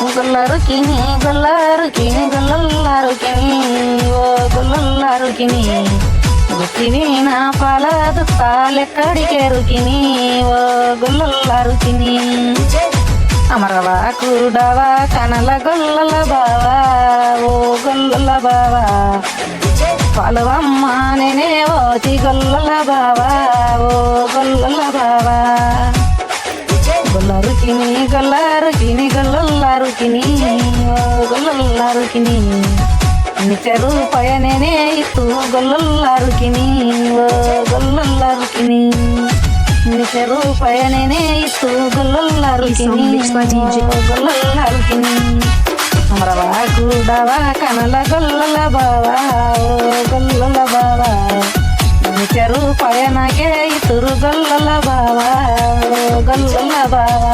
ಗೊಲ್ಲರುಕಿನಿ ಗೊಲ್ಲರುಕಿನಿ ಗೊಲ್ಲರುಕಿನಿ ఓ గొల్లరుకిని గుచ్చిని నా పాలదు తాలెక్కడికెరుకిని ఓ గొల్లరుకిని అమరవా కురుడవా కనల గొల్లల బావా ఓ గొల్లల బావా పాలవమ్మ నేనే ఓతి గొల్లల బావా ఓ గొల్లల బావా గొల్లరుకిని గొల్లరుకిని గొల్లరుకిని ఓ గొల్లరుకిని నిత్య రూపాయ నేనే ఇస్తూ గొల్లరుకిని ఓ గొల్లరుకిని నిత్య రూపాయ నేనే ఇస్తూ గొల్లరుకిని గొల్లరుకిని అమరవా కూడవా కనల గొల్లల బావా ఓ గొల్లల బావా నిత్య రూపాయ నాకే ఇతురు గొల్లల బావా ఓ గొల్లల బావా